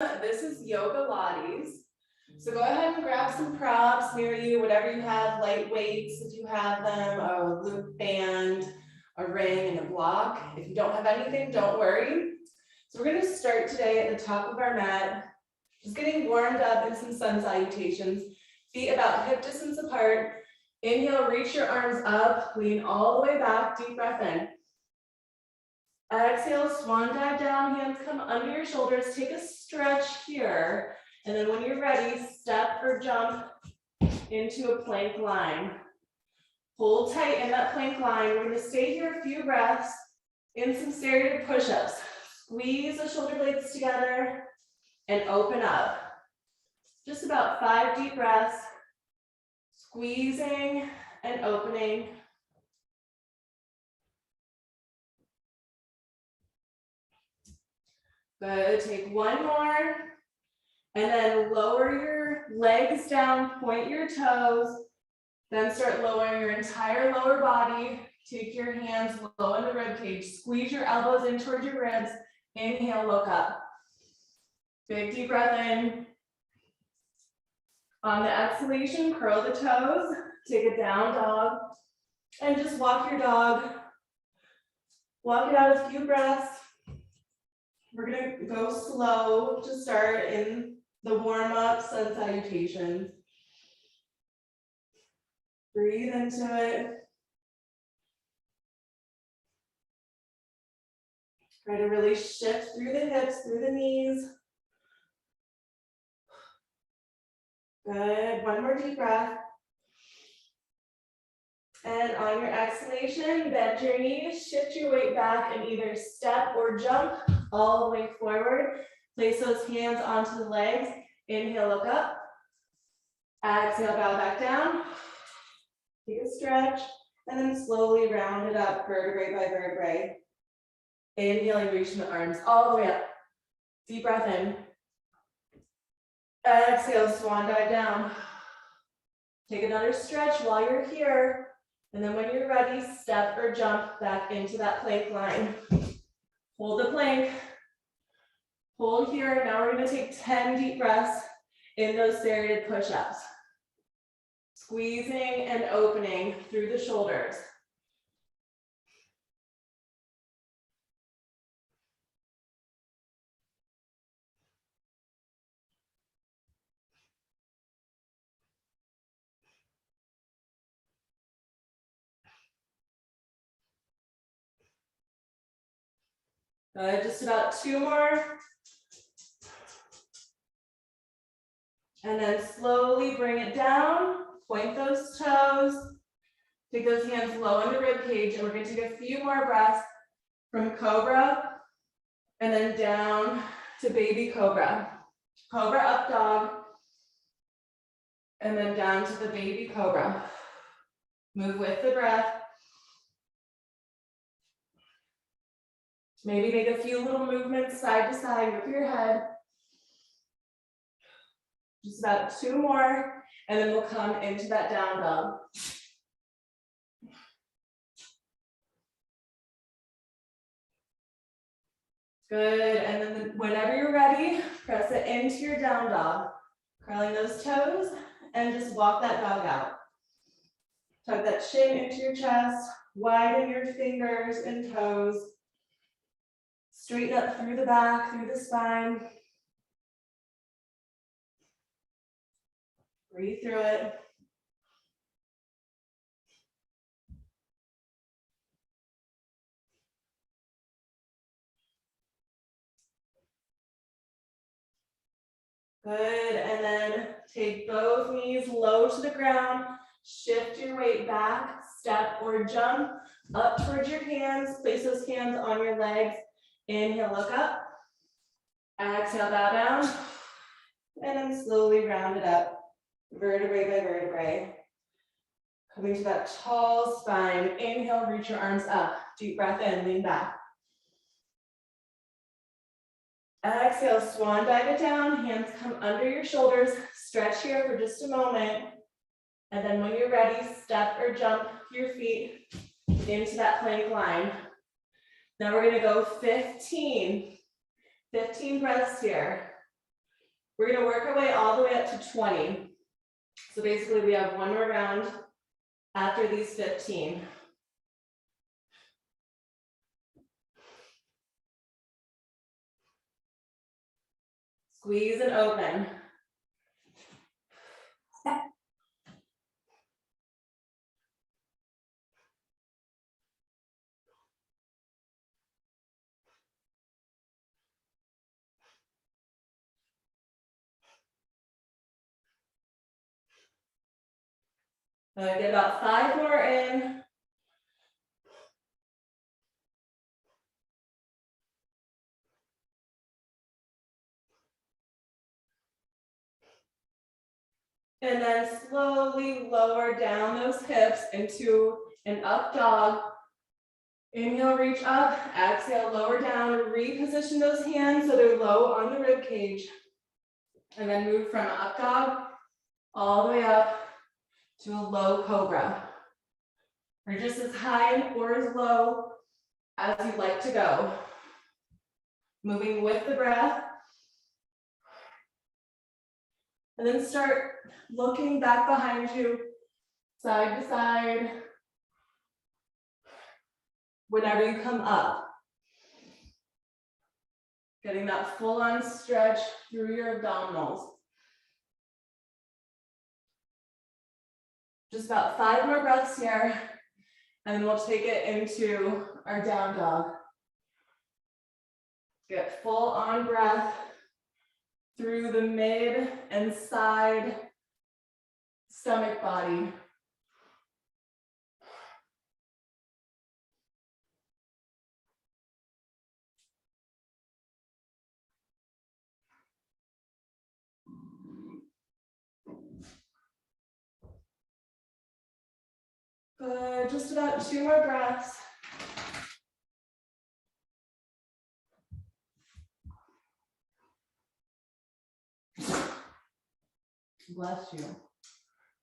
This is Yogalates. So go ahead and grab some props near you, whatever you have, light weights if you have them, a loop band, a ring, and a block. If you don't have anything, don't worry. So we're going to start today at the top of our mat, just getting warmed up in some sun salutations. Feet about hip distance apart. Inhale, reach your arms up, lean all the way back, deep breath in. Exhale, swan dive down, hands come under your shoulders, take a stretch here, and then when you're ready, step or jump into a plank line. Hold tight in that plank line. We're gonna stay here a few breaths in some serrated push-ups. Squeeze the shoulder blades together and open up. Just about 5 deep breaths, squeezing and opening. Good, take one more, and then lower your legs down, point your toes, then start lowering your entire lower body. Take your hands low in the rib cage, squeeze your elbows in towards your ribs, inhale, look up. Big deep breath in. On the exhalation, curl the toes, take a down dog, and just walk your dog. Walk it out a few breaths. We're gonna go slow to start in the warm-up sun salutations. Breathe into it. Try to really shift through the hips, through the knees. Good, one more deep breath. And on your exhalation, bend your knees, shift your weight back and either step or jump all the way forward. Place those hands onto the legs. Inhale, look up. Exhale, bow back down. Take a stretch, and then slowly round it up, vertebrae by vertebrae. Inhaling, reaching the arms all the way up. Deep breath in. Exhale, swan dive down. Take another stretch while you're here. And then when you're ready, step or jump back into that plank line. Hold the plank. Hold here. Now we're going to take 10 deep breaths in those serrated push-ups. Squeezing and opening through the shoulders. Good, just about 2 more. And then slowly bring it down, point those toes, take those hands low in the rib cage, and we're going to take a few more breaths from cobra, and then down to baby cobra. Cobra up dog, and then down to the baby cobra. Move with the breath. Maybe make a few little movements side to side with your head. Just about 2 more, and then we'll come into that down dog. Good, and then whenever you're ready, press it into your down dog. Curling those toes, and just walk that dog out. Tuck that shin into your chest, widen your fingers and toes. Straighten up through the back, through the spine. Breathe through it. Good, and then take both knees low to the ground. Shift your weight back, step or jump up towards your hands. Place those hands on your legs. Inhale, look up. Exhale, bow down. And then slowly round it up, vertebrae by vertebrae. Coming to that tall spine. Inhale, reach your arms up. Deep breath in, lean back. Exhale, swan dive it down. Hands come under your shoulders. Stretch here for just a moment. And then when you're ready, step or jump your feet into that plank line. Now we're going to go 15 breaths here. We're gonna work our way all the way up to 20. So basically we have one more round after these 15. Squeeze and open. Get about 5 more in. And then slowly lower down those hips into an up dog. Inhale, reach up, exhale, lower down, reposition those hands so they're low on the rib cage. And then move from up dog all the way up to a low cobra. Or just as high or as low as you'd like to go. Moving with the breath. And then start looking back behind you, side to side. Whenever you come up. Getting that full on stretch through your abdominals. Just about 5 more breaths here, and then we'll take it into our down dog. Get full on breath through the mid and side stomach body. Good, just about 2 more breaths. Bless you.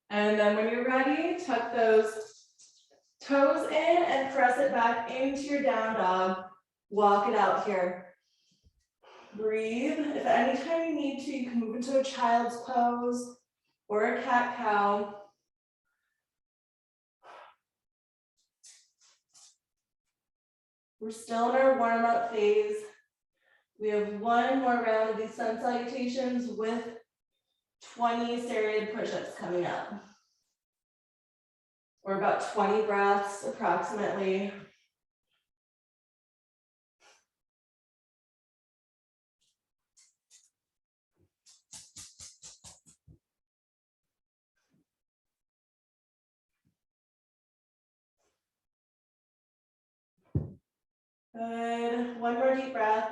And then when you're ready, tuck those toes in and press it back into your down dog. Walk it out here. Breathe. If at any time you need to, you can move into a child's pose or a cat-cow. We're still in our warm-up phase. We have 1 more round of these sun salutations with 20 serrated push-ups coming up. Or about 20 breaths approximately. Good, 1 more deep breath.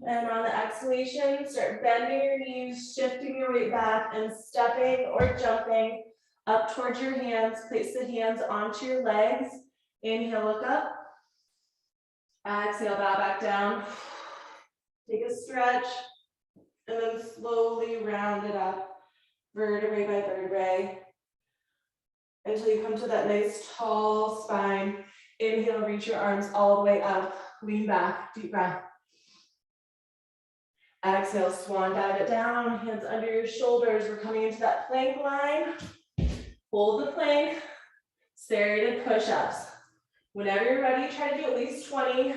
And on the exhalation, start bending your knees, shifting your weight back and stepping or jumping up towards your hands. Place the hands onto your legs. Inhale, look up. Exhale, bow back down. Take a stretch and then slowly round it up, vertebrae by vertebrae, until you come to that nice tall spine. Inhale, reach your arms all the way up. Lean back, deep breath. Exhale, swan dive it down, hands under your shoulders. We're coming into that plank line. Hold the plank, serrated push-ups. Whenever you're ready, try to do at least 20.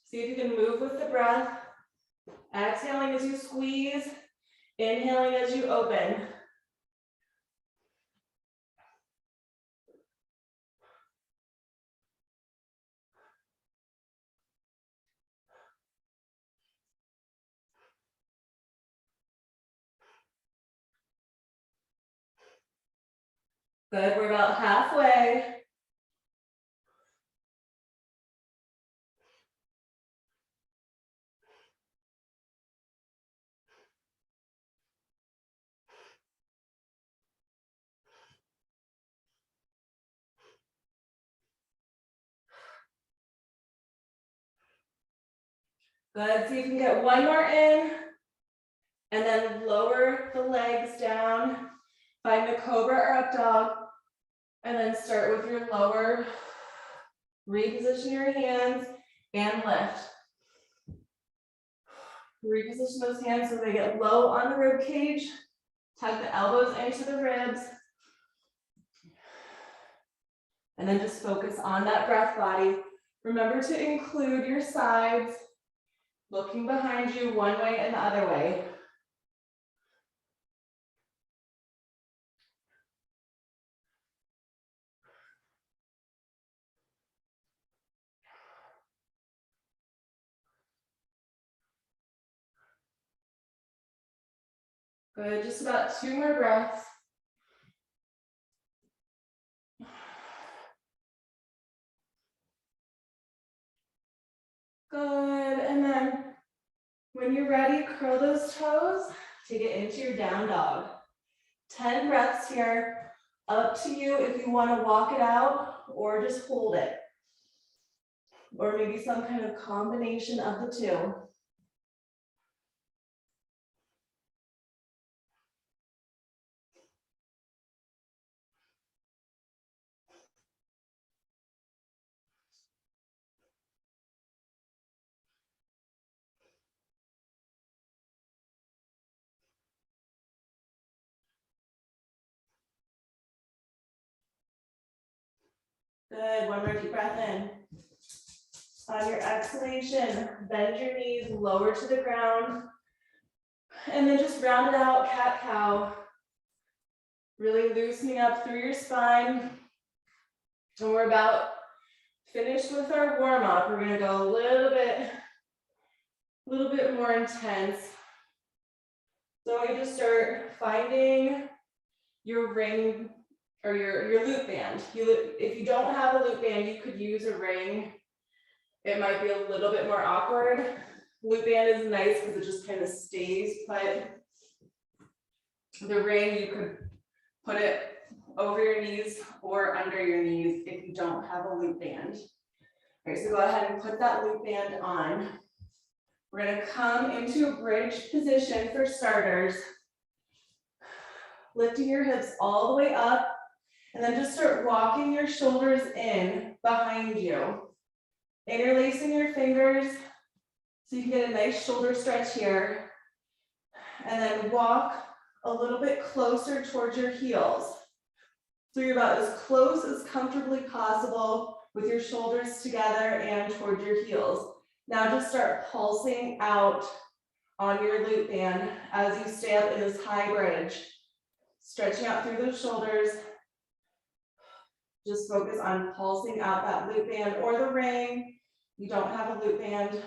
See if you can move with the breath. Exhaling as you squeeze, inhaling as you open. Good, we're about halfway. Good, see if you can get 1 more in, and then lower the legs down. Find the cobra or up dog, and then start with your lower. Reposition your hands and lift. Reposition those hands so they get low on the rib cage. Tuck the elbows into the ribs. And then just focus on that breath body. Remember to include your sides, looking behind you one way and the other way. Good, just about 2 more breaths. Good, and then when you're ready, curl those toes, take it into your down dog. 10 breaths here, up to you if you want to walk it out or just hold it. Or maybe some kind of combination of the two. Good, one more deep breath in. On your exhalation, bend your knees, lower to the ground. And then just round it out, cat-cow. Really loosening up through your spine. And we're about finished with our warm-up. We're gonna go a little bit more intense. So I just start finding your ring or your loop band. If you don't have a loop band, you could use a ring. It might be a little bit more awkward. Loop band is nice because it just kind of stays put. The ring, you could put it over your knees or under your knees if you don't have a loop band. All right, so go ahead and put that loop band on. We're gonna come into a bridge position for starters. Lifting your hips all the way up, and then just start walking your shoulders in behind you. Interlacing your fingers so you can get a nice shoulder stretch here. And then walk a little bit closer towards your heels. So you're about as close as comfortably possible with your shoulders together and towards your heels. Now just start pulsing out on your loop band as you stay up in this high bridge. Stretching out through those shoulders. Just focus on pulsing out that loop band or the ring. You don't have a loop band.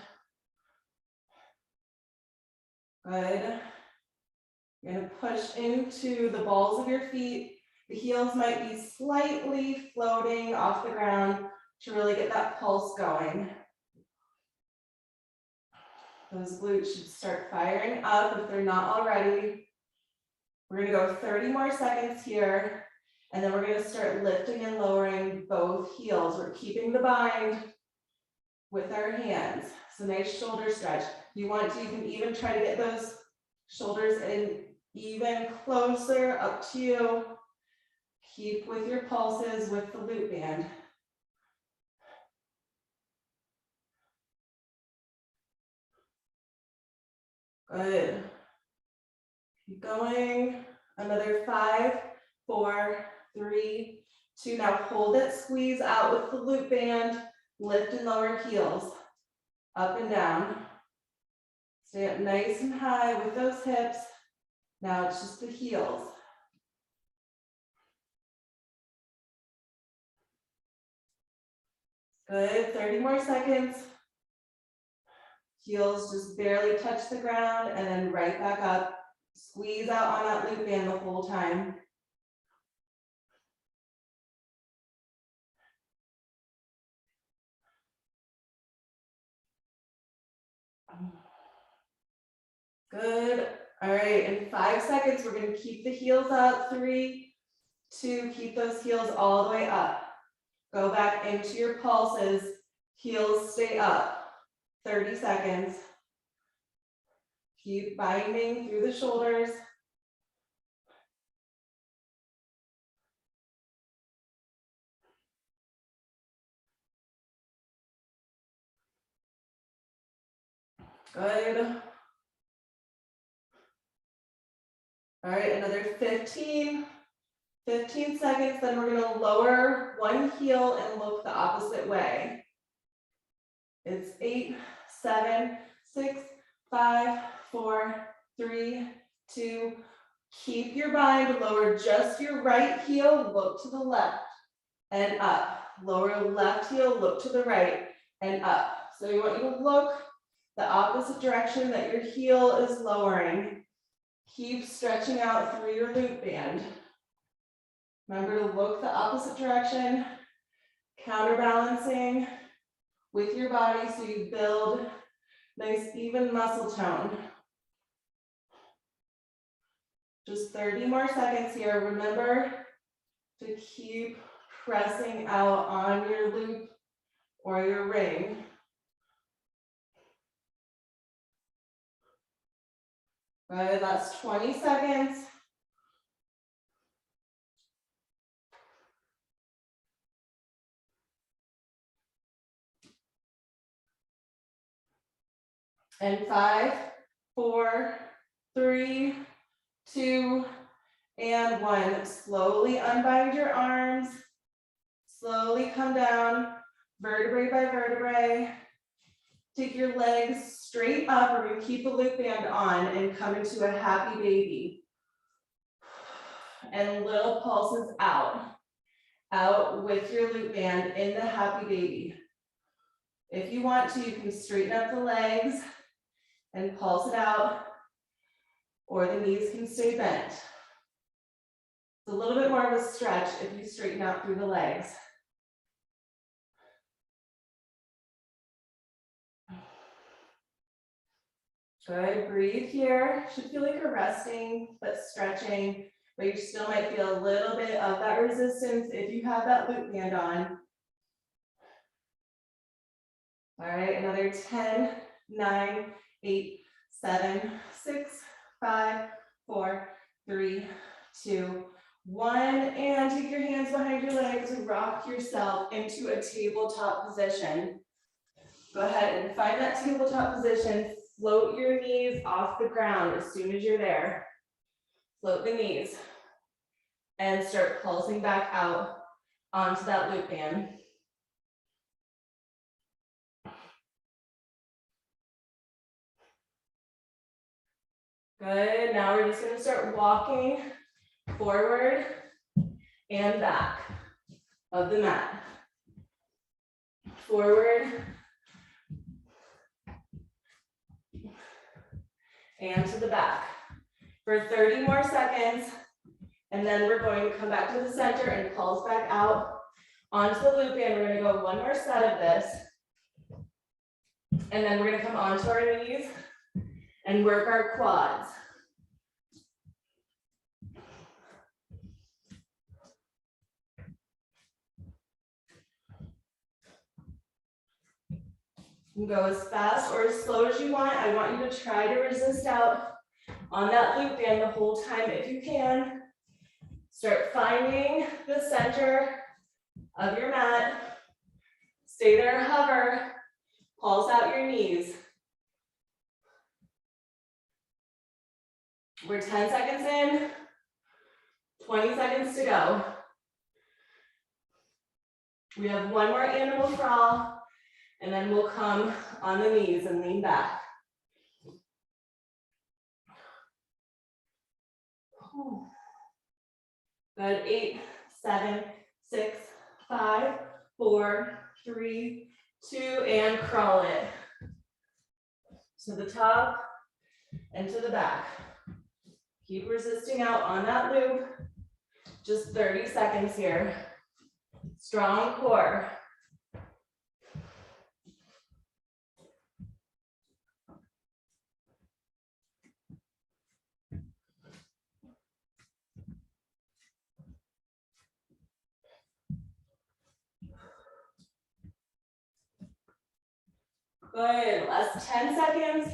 Good. You're gonna push into the balls of your feet. The heels might be slightly floating off the ground to really get that pulse going. Those glutes should start firing up if they're not already. We're gonna go 30 more seconds here, and then we're gonna start lifting and lowering both heels. We're keeping the bind with our hands. So nice shoulder stretch. You want to, you can even try to get those shoulders in even closer, up to you. Keep with your pulses with the loop band. Good. Keep going. Another 5, 4, 3, 2. Now hold it, squeeze out with the loop band. Lift and lower heels. Up and down. Stay up nice and high with those hips. Now it's just the heels. Good, 30 more seconds. Heels just barely touch the ground and then right back up. Squeeze out on that loop band the whole time. Good. All right, in 5 seconds, we're going to keep the heels up. 3, 2, keep those heels all the way up. Go back into your pulses. Heels stay up. 30 seconds. Keep binding through the shoulders. Good. All right, another 15 seconds, then we're gonna lower one heel and look the opposite way. It's 8, 7, 6, 5, 4, 3, 2. Keep your bind, lower just your right heel, look to the left and up. Lower left heel, look to the right and up. So we want you to look the opposite direction that your heel is lowering. Keep stretching out through your loop band. Remember to look the opposite direction, counterbalancing with your body so you build nice even muscle tone. Just 30 more seconds here. Remember to keep pressing out on your loop or your ring. Good, that's 20 seconds. And 5, 4, 3, 2, and 1. Slowly unbind your arms. Slowly come down, vertebrae by vertebrae. Take your legs straight up. We're going to keep the loop band on and come into a happy baby. And little pulses out. Out with your loop band in the happy baby. If you want to, you can straighten up the legs and pulse it out, or the knees can stay bent. It's a little bit more of a stretch if you straighten out through the legs. Good, breathe here. Should feel like you're resting, but stretching, but you still might feel a little bit of that resistance if you have that loop band on. All right, another 10, 9, 8, 7, 6, 5, 4, 3, 2, 1. And take your hands behind your legs and rock yourself into a tabletop position. Go ahead and find that tabletop position. Float your knees off the ground as soon as you're there. Float the knees and start pulsing back out onto that loop band. Good, now we're just gonna start walking forward and back of the mat. Forward and to the back for 30 more seconds. And then we're going to come back to the center and pulse back out onto the loop band. We're gonna go one more set of this. And then we're gonna come onto our knees and work our quads. You can go as fast or as slow as you want. I want you to try to resist out on that loop band the whole time if you can. Start finding the center of your mat. Stay there, hover, pulse out your knees. We're 10 seconds in, 20 seconds to go. We have one more animal crawl, and then we'll come on the knees and lean back. Good, 8, 7, 6, 5, 4, 3, 2, and crawl it. To the top and to the back. Keep resisting out on that loop. Just 30 seconds here. Strong core. Good, last 10 seconds.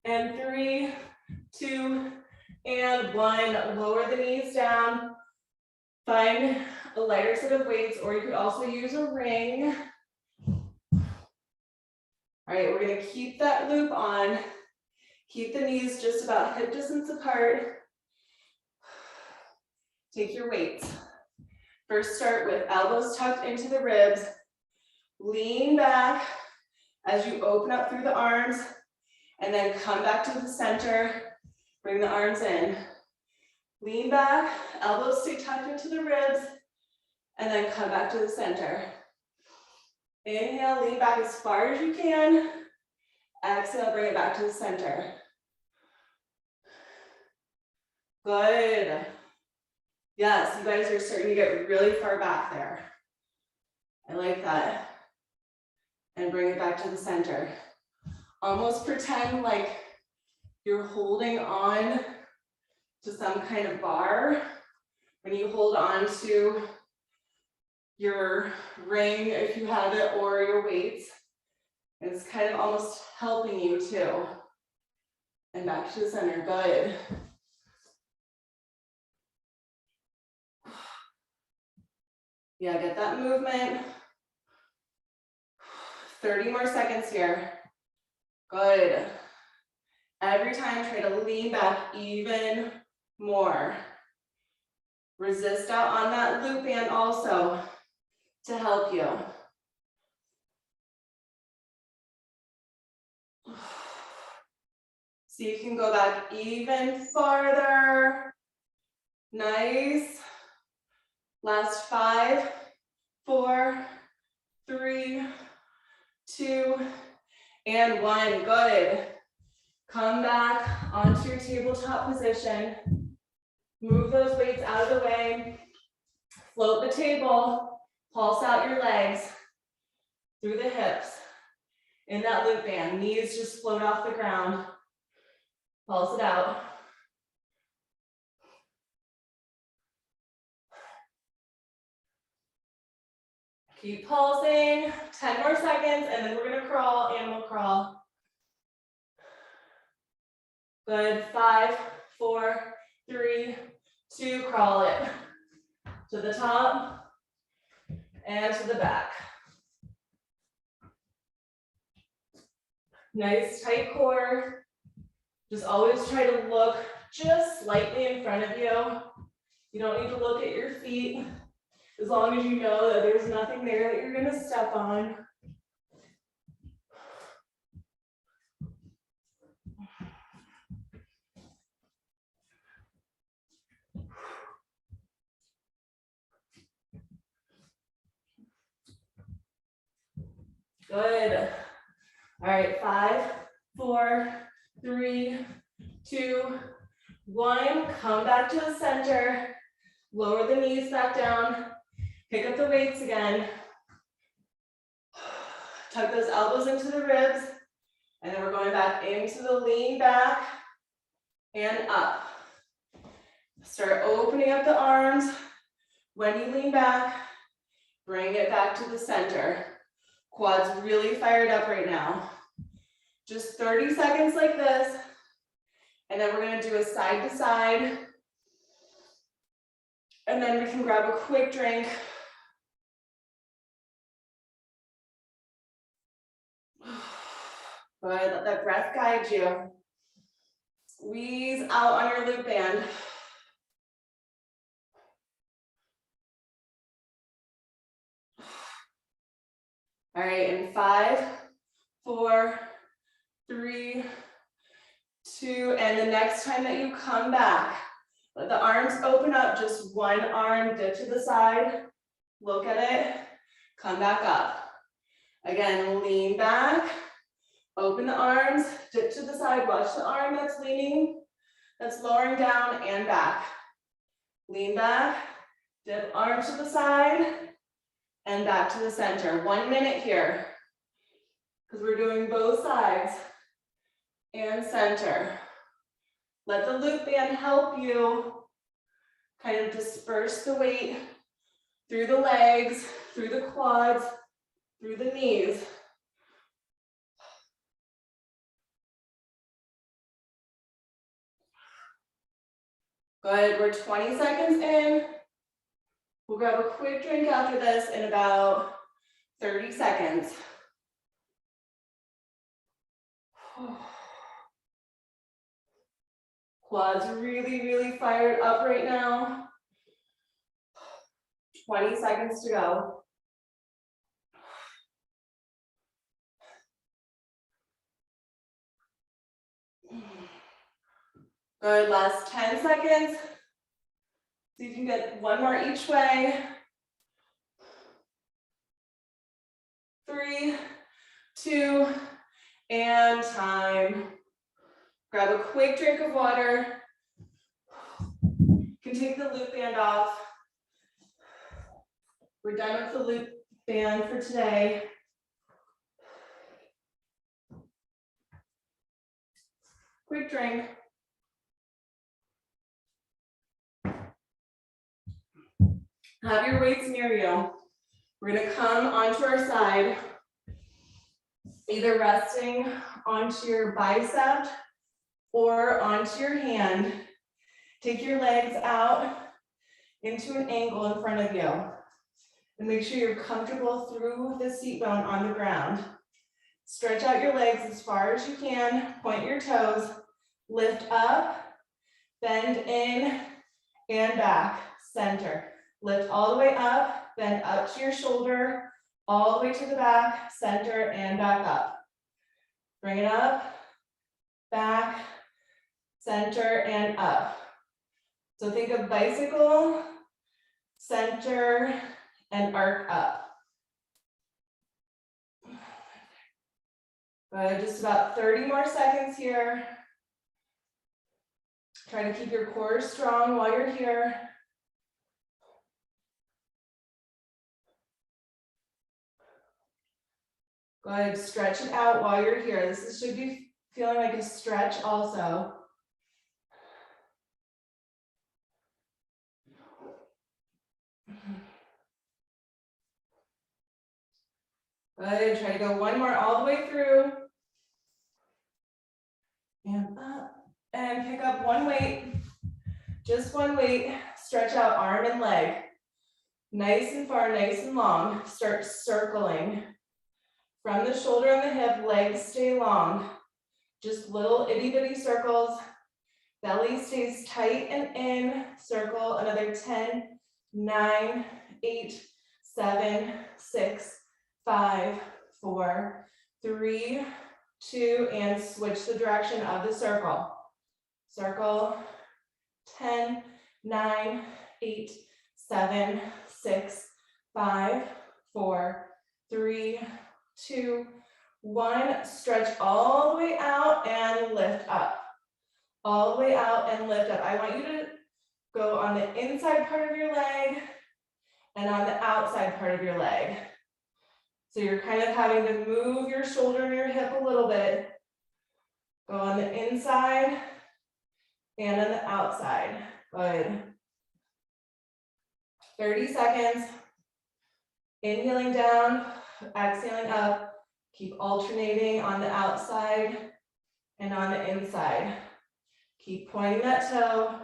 And 3, 2, and 1. Lower the knees down. Find a lighter set of weights, or you could also use a ring. All right, we're gonna keep that loop on. Keep the knees just about hip distance apart. Take your weights. First, start with elbows tucked into the ribs. Lean back as you open up through the arms, and then come back to the center. Bring the arms in. Lean back, elbows stay tucked into the ribs, and then come back to the center. Inhale, lean back as far as you can. Exhale, bring it back to the center. Good. Yes, you guys are starting to get really far back there. I like that. And bring it back to the center. Almost pretend like you're holding on to some kind of bar. When you hold on to your ring, if you have it, or your weights, it's kind of almost helping you too. And back to the center, good. Yeah, get that movement. 30 more seconds here. Good. Every time, try to lean back even more. Resist out on that loop band also to help you. See if you can go back even farther. Nice. Last 5, 4, 3, 2, and 1. Good. Come back onto your tabletop position. Move those weights out of the way. Float the table. Pulse out your legs through the hips. In that loop band, knees just float off the ground. Pulse it out. Keep pulsing. 10 more seconds, and then we're gonna crawl, animal crawl. Good, 5, 4, 3, 2, crawl it. To the top and to the back. Nice tight core. Just always try to look just slightly in front of you. You don't need to look at your feet, as long as you know that there's nothing there that you're gonna step on. Good. All right, 5, 4, 3, 2, 1. Come back to the center. Lower the knees back down. Pick up the weights again. Tuck those elbows into the ribs. And then we're going back into the lean back and up. Start opening up the arms. When you lean back, bring it back to the center. Quads really fired up right now. Just 30 seconds like this. And then we're gonna do a side to side. And then we can grab a quick drink. Good, let that breath guide you. Squeeze out on your loop band. All right, in 5, 4, 3, 2, and the next time that you come back, let the arms open up, just one arm, dip to the side, look at it, come back up. Again, lean back, open the arms, dip to the side, watch the arm that's leaning, that's lowering down and back. Lean back, dip arms to the side, and back to the center. 1 minute here, because we're doing both sides and center. Let the loop band help you kind of disperse the weight through the legs, through the quads, through the knees. Good, we're 20 seconds in. We'll grab a quick drink after this in about 30 seconds. Quads really, really fired up right now. 20 seconds to go. Good, last 10 seconds. So you can get one more each way. 3, 2, and time. Grab a quick drink of water. You can take the loop band off. We're done with the loop band for today. Quick drink. Have your weights near you. We're gonna come onto our side, either resting onto your bicep or onto your hand. Take your legs out into an angle in front of you. And make sure you're comfortable through the seat bone on the ground. Stretch out your legs as far as you can, point your toes, lift up, bend in and back, center. Lift all the way up, bend up to your shoulder, all the way to the back, center and back up. Bring it up, back, center and up. So think of bicycle, center, and arc up. Good, just about 30 more seconds here. Try to keep your core strong while you're here. Good, stretch it out while you're here. This should be feeling like a stretch also. Good, try to go one more all the way through. And up, and pick up one weight, just one weight. Stretch out arm and leg. Nice and far, nice and long. Start circling. From the shoulder and the hip, legs stay long. Just little itty bitty circles. Belly stays tight and in. Circle another 10, 9, 8, 7, 6, 5, 4, 3, 2, and switch the direction of the circle. Circle, 10, 9, 8, 7, 6, 5, 4, 3, 2, 1. Stretch all the way out and lift up. All the way out and lift up. I want you to go on the inside part of your leg and on the outside part of your leg. So you're kind of having to move your shoulder and your hip a little bit. Go on the inside and on the outside. Good. 30 seconds. Inhaling down, exhaling up. Keep alternating on the outside and on the inside. Keep pointing that toe.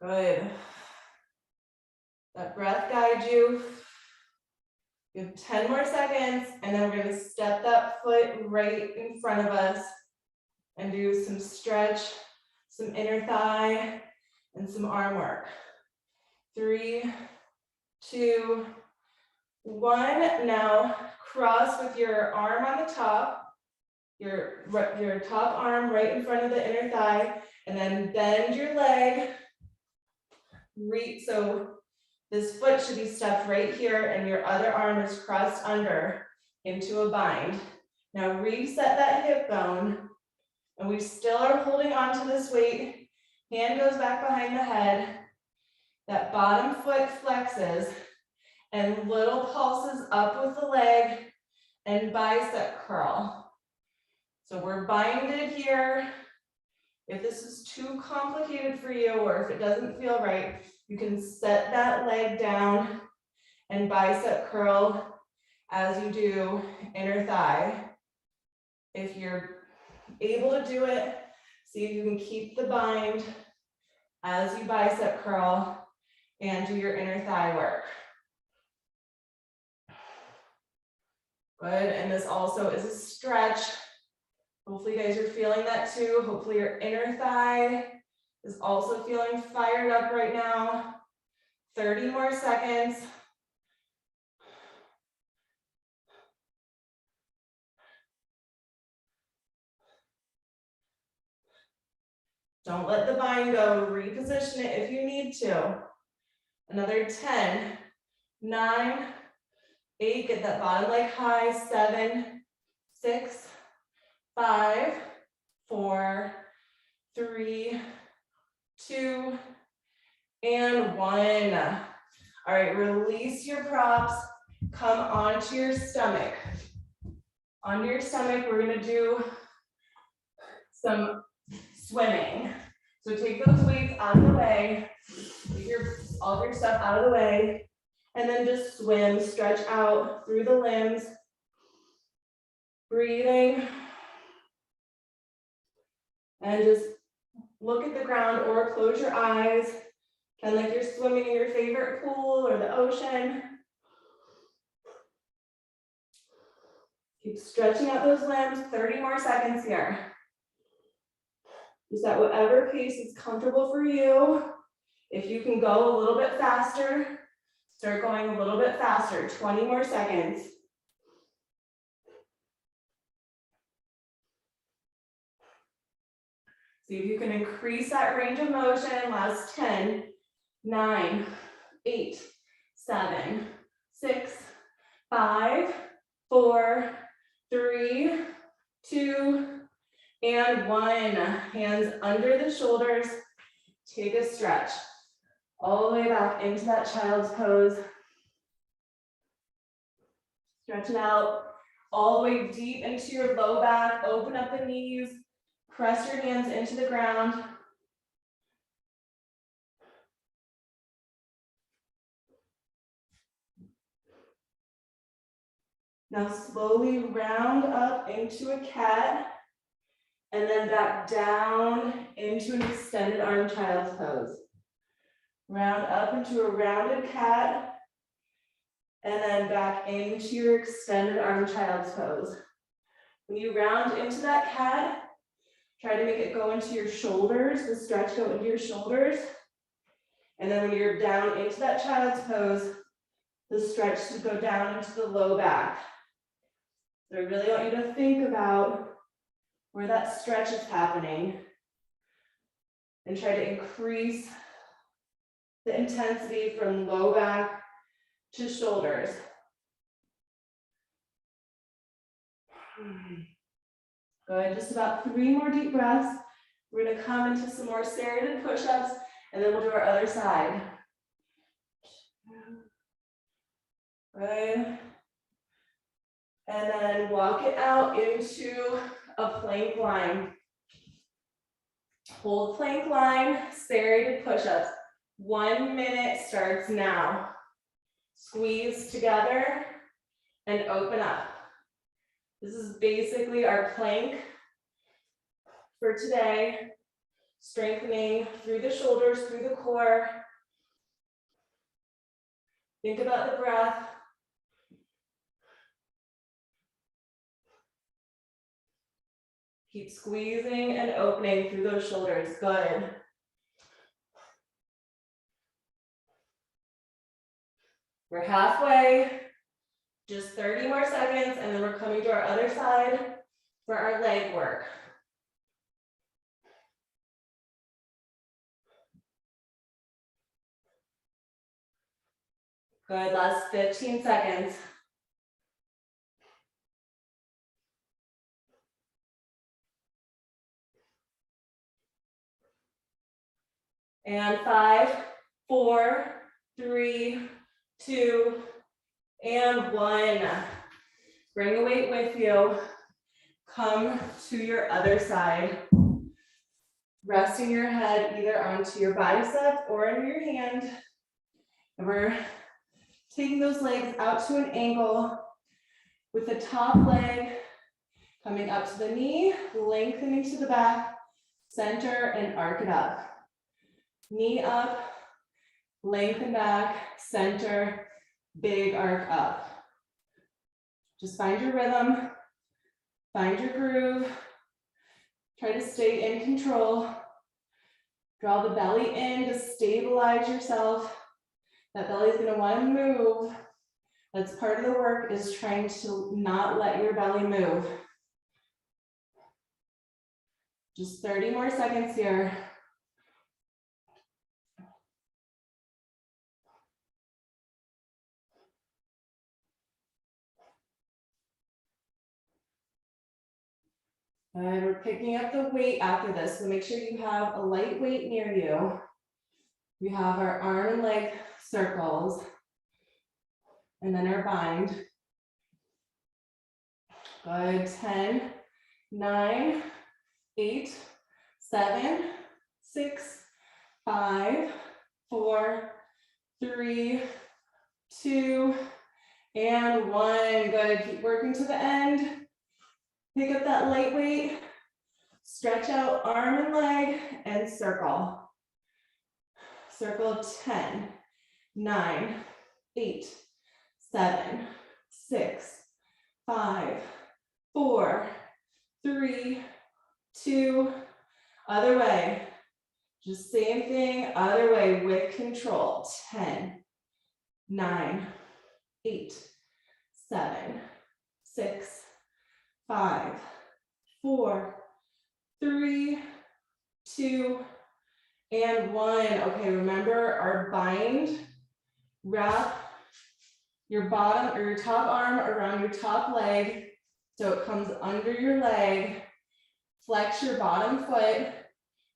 Good. Let breath guide you. You have 10 more seconds, and then we're going to step that foot right in front of us and do some stretch, some inner thigh, and some arm work. 3, 2, 1. Now cross with your arm on the top, your top arm right in front of the inner thigh, and then bend your leg. So this foot should be stuffed right here, and your other arm is crossed under into a bind. Now reset that hip bone, and we still are holding on to this weight. Hand goes back behind the head. That bottom foot flexes, and little pulses up with the leg and bicep curl. So we're binded here. If this is too complicated for you, or if it doesn't feel right, you can set that leg down and bicep curl as you do inner thigh. If you're able to do it, See if you can keep the bind as you bicep curl and do your inner thigh work. Good, and this also is a stretch. Hopefully you guys are feeling that too. Hopefully your inner thigh is also feeling fired up right now. 30 more seconds. Don't let the bind go, reposition it if you need to. Another 10, 9, 8, get that bottom leg high, 7, 6, 5, 4, 3, 2, and 1. All right, release your props, come onto your stomach. Onto your stomach, we're gonna do some swimming. So take those weights out of the way, get all of your stuff out of the way, and then just swim, stretch out through the limbs, breathing, and just look at the ground or close your eyes, kind of like you're swimming in your favorite pool or the ocean. Keep stretching out those limbs, 30 more seconds here. Just at whatever pace is comfortable for you. If you can go a little bit faster, start going a little bit faster, 20 more seconds. See if you can increase that range of motion. Last 10, 9, 8, 7, 6, 5, 4, 3, 2, and 1. Hands under the shoulders. Take a stretch. All the way back into that child's pose. Stretch it out. All the way deep into your low back. Open up the knees. Press your hands into the ground. Now slowly round up into a cat and then back down into an extended arm child's pose. Round up into a rounded cat and then back into your extended arm child's pose. When you round into that cat, try to make it go into your shoulders, the stretch go into your shoulders. And then when you're down into that child's pose, the stretch to go down into the low back. So I really want you to think about where that stretch is happening and try to increase the intensity from low back to shoulders. Good, just about 3 more deep breaths. We're gonna come into some more serrated push-ups and then we'll do our other side. Good. And then walk it out into a plank line. Hold plank line, serrated push-ups. 1 minute starts now. Squeeze together and open up. This is basically our plank for today. Strengthening through the shoulders, through the core. Think about the breath. Keep squeezing and opening through those shoulders. Good. We're halfway, just 30 more seconds, and then we're coming to our other side for our leg work. Good, last 15 seconds. And 5, 4, 3, 2, and 1. Bring a weight with you. Come to your other side. Resting your head either onto your bicep or under your hand. And we're taking those legs out to an angle with the top leg coming up to the knee, lengthening to the back, center, and arc it up. Knee up, lengthen back, center, big arc up. Just find your rhythm, find your groove. Try to stay in control. Draw the belly in to stabilize yourself. That belly is going to want to move. That's part of the work, is trying to not let your belly move. Just 30 more seconds here. And we're picking up the weight after this, so make sure you have a light weight near you. We have our arm and leg circles, and then our bind. Good, 10, 9, 8, 7, 6, 5, 4, 3, 2, and 1. Good, keep working to the end. Pick up that light weight, stretch out arm and leg, and circle. Circle 10, 9, 8, 7, 6, 5, 4, 3, 2, other way. Just same thing, other way with control. 10, 9, 8, 7, 6, 5, 4, 3, 2, and 1. Okay, remember our bind. Wrap your bottom or your top arm around your top leg so it comes under your leg. Flex your bottom foot,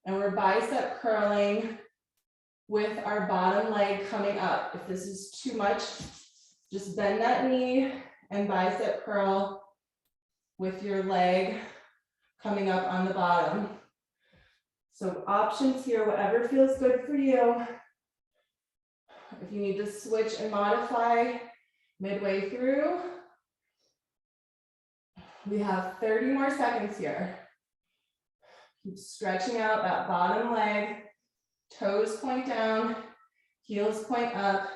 and we're bicep curling with our bottom leg coming up. If this is too much, just bend that knee and bicep curl with your leg coming up on the bottom. So options here, whatever feels good for you. If you need to switch and modify midway through, we have 30 more seconds here. Keep stretching out that bottom leg, toes point down, heels point up.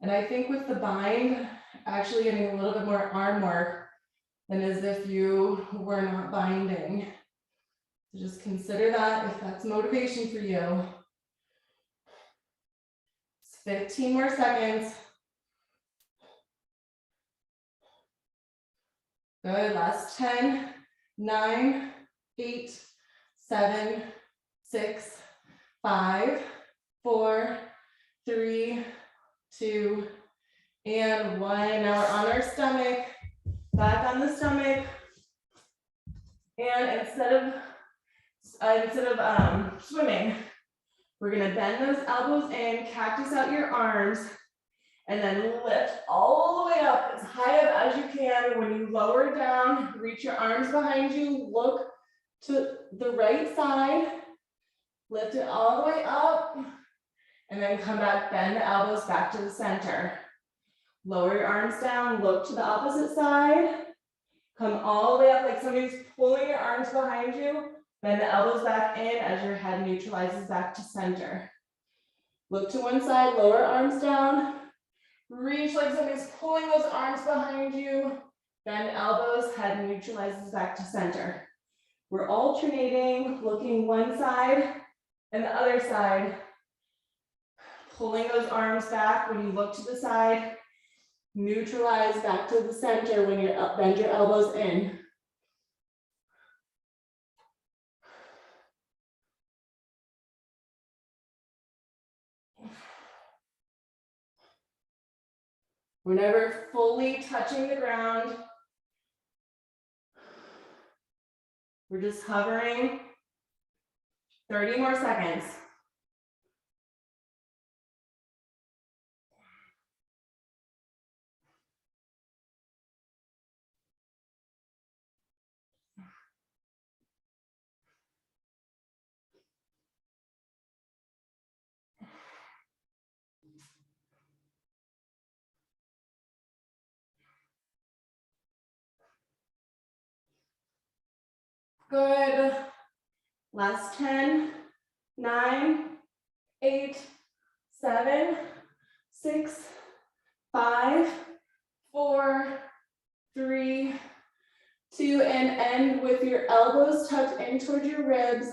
And I think with the bind, actually getting a little bit more arm work than as if you were not binding. So just consider that if that's motivation for you. It's 15 more seconds. Good, last 10, 9, 8, 7, 6, 5, 4, 3, 2, and 1. Now we're on our stomach, back on the stomach. And instead of swimming, we're gonna bend those elbows in, cactus out your arms, and then lift all the way up as high up as you can. When you lower down, reach your arms behind you, look to the right side, lift it all the way up, and then come back, bend the elbows back to the center. Lower your arms down, look to the opposite side, come all the way up like somebody's pulling your arms behind you, bend the elbows back in as your head neutralizes back to center. Look to one side, lower arms down, reach like somebody's pulling those arms behind you, bend elbows, head neutralizes back to center. We're alternating, looking one side and the other side, pulling those arms back when you look to the side, neutralize back to the center when you bend your elbows in. We're never fully touching the ground. We're just hovering. 30 more seconds. Good. Last 10, 9, 8, 7, 6, 5, 4, 3, 2, and end with your elbows tucked in toward your ribs,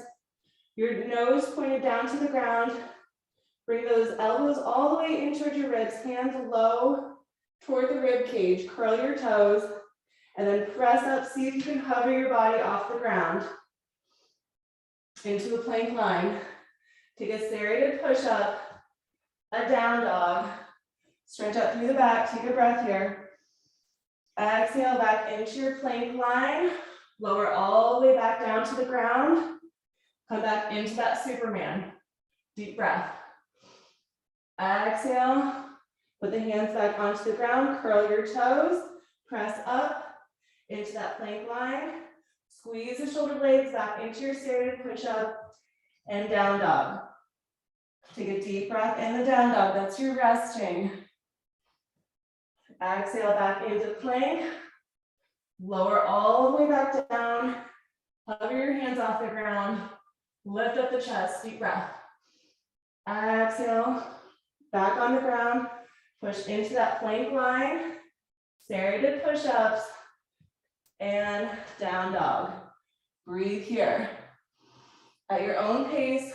your nose pointed down to the ground. Bring those elbows all the way in toward your ribs, hands low toward the rib cage, curl your toes, and then press up, see if you can hover your body off the ground into a plank line. Take a serrated push-up, a down dog, stretch out through the back, take a breath here. Exhale back into your plank line, lower all the way back down to the ground, come back into that Superman. Deep breath. Exhale, put the hands back onto the ground, curl your toes, press up into that plank line, squeeze the shoulder blades back into your serrated push-up, and down dog. Take a deep breath in the down dog, that's your resting. Exhale back into plank, lower all the way back down, hover your hands off the ground, lift up the chest, deep breath. Exhale, back on the ground, push into that plank line, serrated push-ups, and down dog. Breathe here. At your own pace,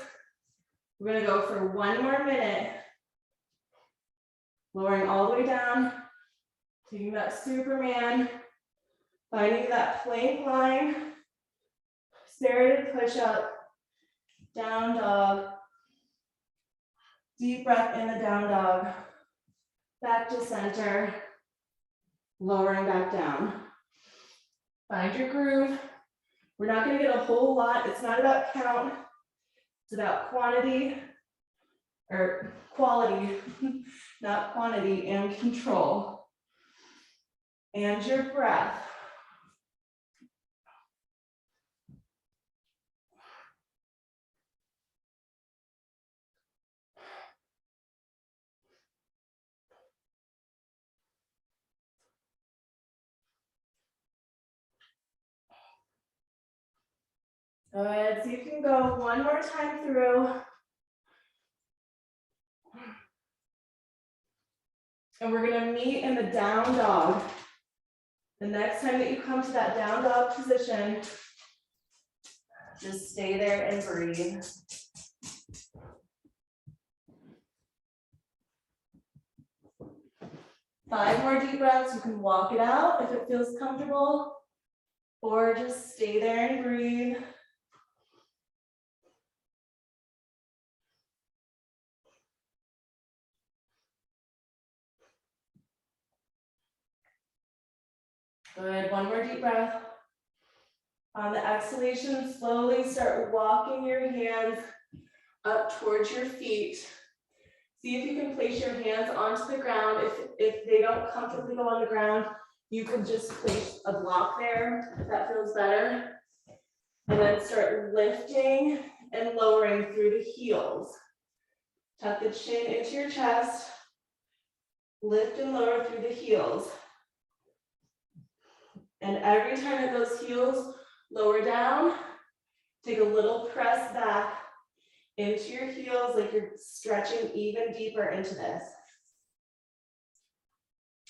we're gonna go for 1 more minute. Lowering all the way down, taking that Superman, finding that plank line, serrated push-up, down dog, deep breath in the down dog, back to center, lowering back down. Find your groove. We're not gonna get a whole lot. It's not about count. It's about quantity, or quality, not quantity, and control. And your breath. Good, so you can go 1 more time through. And we're gonna meet in the down dog. The next time that you come to that down dog position, just stay there and breathe. Five more deep breaths. You can walk it out if it feels comfortable, or just stay there and breathe. Good, 1 more deep breath. On the exhalation, slowly start walking your hands up towards your feet. See if you can place your hands onto the ground. If they don't comfortably go on the ground, you can just place a block there, if that feels better. And then start lifting and lowering through the heels. Tuck the chin into your chest. Lift and lower through the heels. And every time that those heels lower down, take a little press back into your heels, like you're stretching even deeper into this.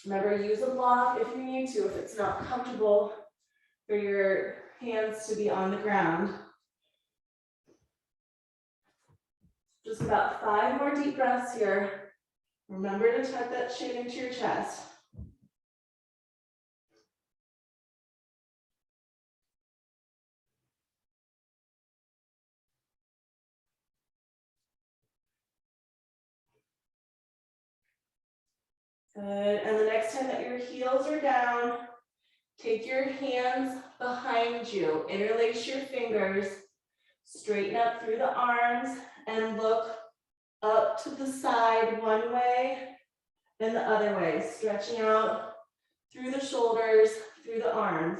Remember, use a block if you need to, if it's not comfortable for your hands to be on the ground. Just about 5 more deep breaths here. Remember to tuck that chin into your chest. Good, and the next time that your heels are down, take your hands behind you, interlace your fingers, straighten up through the arms, and look up to the side one way and the other way, stretching out through the shoulders, through the arms.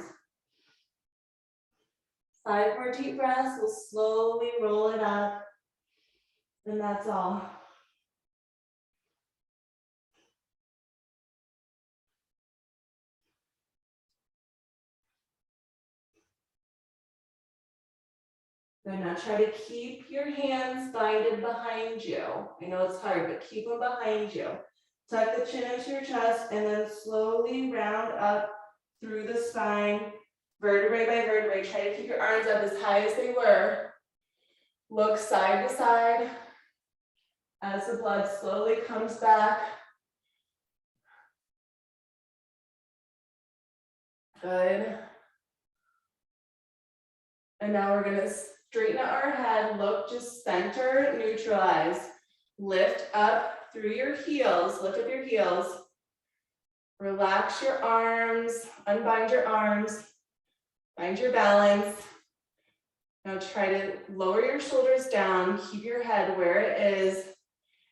5 more deep breaths, we'll slowly roll it up, and that's all. Good, now try to keep your hands binded behind you. I know it's hard, but keep them behind you. Tuck the chin into your chest and then slowly round up through the spine, vertebrae by vertebrae. Try to keep your arms up as high as they were. Look side to side as the blood slowly comes back. Good. And now we're gonna straighten out our head, look, just center, neutralize. Lift up through your heels, lift up your heels. Relax your arms, unbind your arms, find your balance. Now try to lower your shoulders down, keep your head where it is,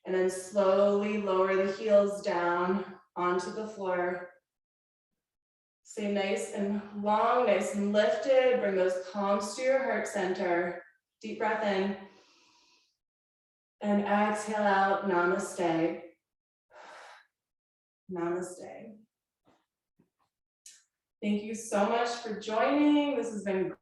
and then slowly lower the heels down onto the floor. Stay nice and long, nice and lifted. Bring those palms to your heart center. Deep breath in. And exhale out, namaste. Namaste. Thank you so much for joining. This has been